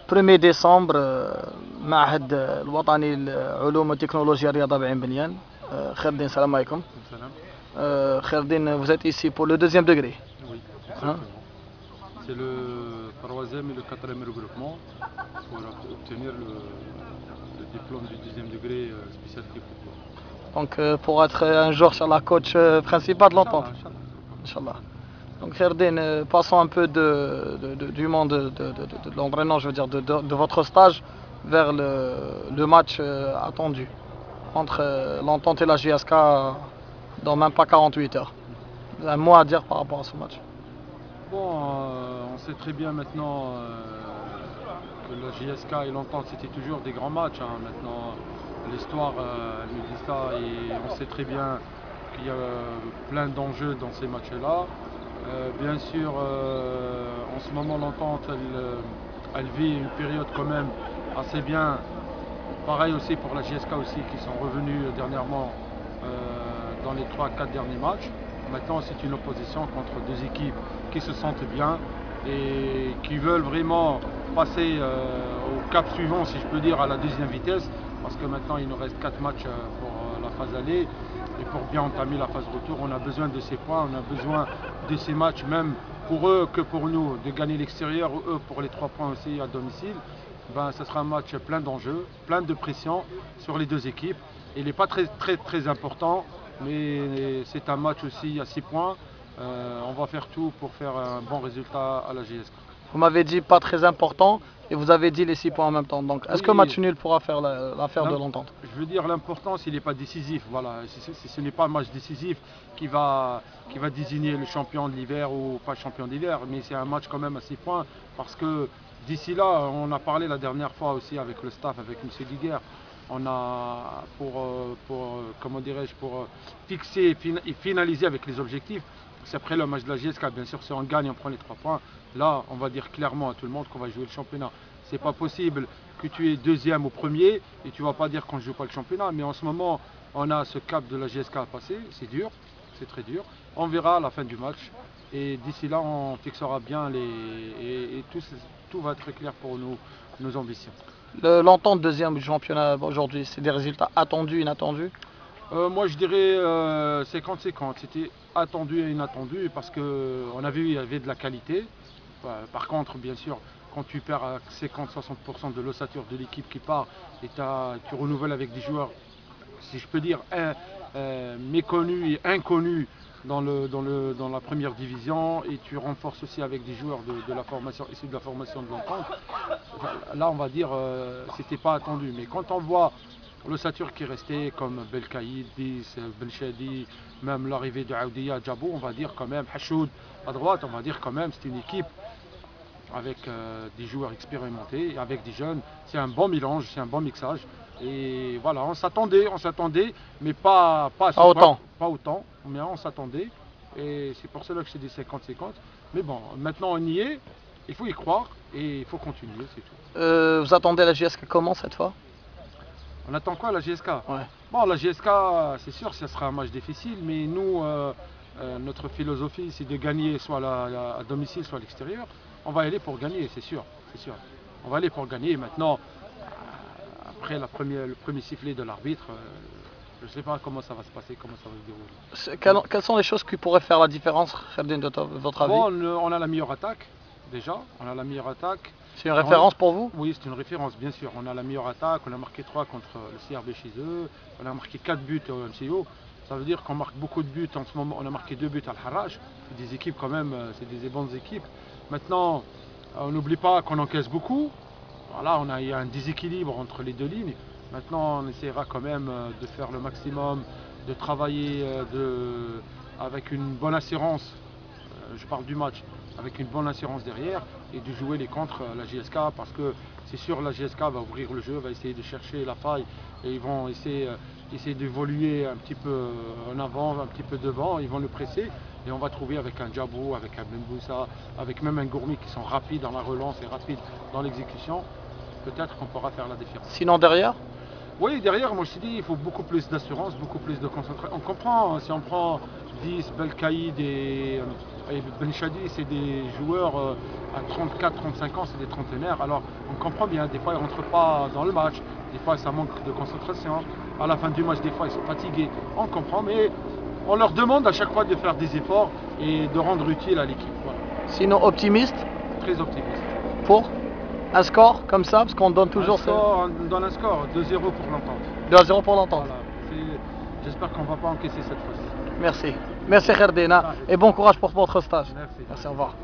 1er ديسمبر معهد الوطني للعلوم والتكنولوجيا الرياضة بعين بنيان. خير الدين، السلام عليكم. Salam. خير الدين, vous êtes ici pour le deuxième degré. Oui, exactement. C'est le troisième et le quatrième regroupement pour obtenir le diplôme du deuxième degré spécialité football. Donc pour être un jour sur la coach principale de l'entente. Inch'Allah. Donc Kherdin, passons un peu du monde de l'entraînement, je veux dire, de votre stage vers le match attendu entre l'entente et la JSK dans même pas 48 heures. Un mot à dire par rapport à ce match? Bon, on sait très bien maintenant que la JSK et l'entente c'était toujours des grands matchs. Maintenant, l'histoire nous dit ça et on sait très bien qu'il y a plein d'enjeux dans ces matchs-là. Bien sûr, en ce moment, l'entente, elle vit une période quand même assez bien. Pareil aussi pour la JSK aussi, qui sont revenus dernièrement dans les 3-4 derniers matchs. Maintenant, c'est une opposition contre deux équipes qui se sentent bien et qui veulent vraiment passer au cap suivant, si je peux dire, à la deuxième vitesse. Parce que maintenant, il nous reste 4 matchs pour la phase aller. Et pour bien entamer la phase retour, on a besoin de ces points, on a besoin de ces matchs, même pour eux que pour nous, de gagner l'extérieur, ou eux pour les 3 points aussi à domicile. Ben, ce sera un match plein d'enjeux, plein de pression sur les deux équipes. Il n'est pas très important, mais c'est un match aussi à 6 points. On va faire tout pour faire un bon résultat à la JSK. Vous m'avez dit pas très important et vous avez dit les 6 points en même temps. Donc est-ce que match nul pourra faire l'affaire de l'entente? Je veux dire, l'importance, il n'est pas décisif. Voilà. Ce n'est pas un match décisif qui va désigner le champion de l'hiver ou pas le champion d'hiver, mais c'est un match quand même à 6 points parce que d'ici là, on a parlé la dernière fois aussi avec le staff, avec M. Diguer. On a comment dirais-je, pour fixer et finaliser avec les objectifs. C'est après le match de la JSK, bien sûr, si on gagne, on prend les 3 points. Là, on va dire clairement à tout le monde qu'on va jouer le championnat. C'est pas possible que tu es deuxième ou premier et tu vas pas dire qu'on ne joue pas le championnat. Mais en ce moment, on a ce cap de la JSK à passer. C'est dur, c'est très dur. On verra à la fin du match. Et d'ici là, on fixera bien et tout va être clair pour nos ambitions. L'entente deuxième du championnat aujourd'hui, c'est des résultats attendus, inattendus? Moi je dirais 50-50, c'était attendu et inattendu parce qu'on a vu qu'il y avait de la qualité. Par contre, bien sûr, quand tu perds à 50-60% de l'ossature de l'équipe qui part et tu renouvelles avec des joueurs, si je peux dire, méconnus et inconnus dans la première division, et tu renforces aussi avec des joueurs de la formation, issus de la formation de l'entente, là on va dire c'était pas attendu. Mais quand on voit l'ossature qui est restée comme Belkaïd, Bis, Belchadi, même l'arrivée de Aoudia, Djabou, on va dire quand même, Hachoud à droite, on va dire quand même c'est une équipe avec des joueurs expérimentés, avec des jeunes. C'est un bon mélange, c'est un bon mixage. Et voilà, on s'attendait, mais pas autant, mais on s'attendait. Et c'est pour cela que c'est des 50-50. Mais bon, maintenant on y est, il faut y croire et il faut continuer, c'est tout. Vous attendez la JSK comment cette fois? On attend quoi la JSK? Ouais. Bon, la JSK, c'est sûr, ce sera un match difficile, mais nous, notre philosophie, c'est de gagner soit à domicile, soit à l'extérieur. On va y aller pour gagner, c'est sûr, c'est sûr. On va aller pour gagner. Maintenant, après le premier sifflet de l'arbitre, je ne sais pas comment ça va se passer, comment ça va se dérouler. Quelles sont les choses qui pourraient faire la différence, Kherdin, de votre avis? Bon, on a la meilleure attaque, déjà. On a la meilleure attaque. C'est une référence pour vous? Oui, c'est une référence, bien sûr. On a la meilleure attaque, on a marqué 3 contre le CRB chez eux, on a marqué 4 buts au MCO. Ça veut dire qu'on marque beaucoup de buts en ce moment. On a marqué 2 buts à l'Harraj. C'est des équipes quand même, c'est des bonnes équipes. Maintenant, on n'oublie pas qu'on encaisse beaucoup. Voilà, il y a un déséquilibre entre les deux lignes. Maintenant, on essaiera quand même de faire le maximum, de travailler avec une bonne assurance. Je parle du match, avec une bonne assurance derrière et de jouer les contre la JSK parce que c'est sûr la JSK va ouvrir le jeu, va essayer de chercher la faille et ils vont essayer d'évoluer un petit peu en avant, un petit peu devant, ils vont le presser et on va trouver avec un Djabou, avec un Benboussa, avec même un Gourmi qui sont rapides dans la relance et rapides dans l'exécution, peut-être qu'on pourra faire la différence. Sinon derrière? Oui, derrière, moi je te dis, il faut beaucoup plus d'assurance, beaucoup plus de concentration. On comprend, si on prend 10, Belkaïd et Et Ben Chadi, c'est des joueurs à 34-35 ans, c'est des trentenaires. Alors on comprend bien, des fois ils ne rentrent pas dans le match, des fois ça manque de concentration. À la fin du match, des fois ils sont fatigués. On comprend, mais on leur demande à chaque fois de faire des efforts et de rendre utile à l'équipe. Voilà. Sinon optimiste Très optimiste. pour un score comme ça, parce qu'on donne toujours On donne un score, 2-0 pour l'entente. 2-0 pour l'entente. Voilà. J'espère qu'on ne va pas encaisser cette fois-ci. Merci. Merci Kherdina et bon courage pour votre stage. Merci. Merci, au revoir.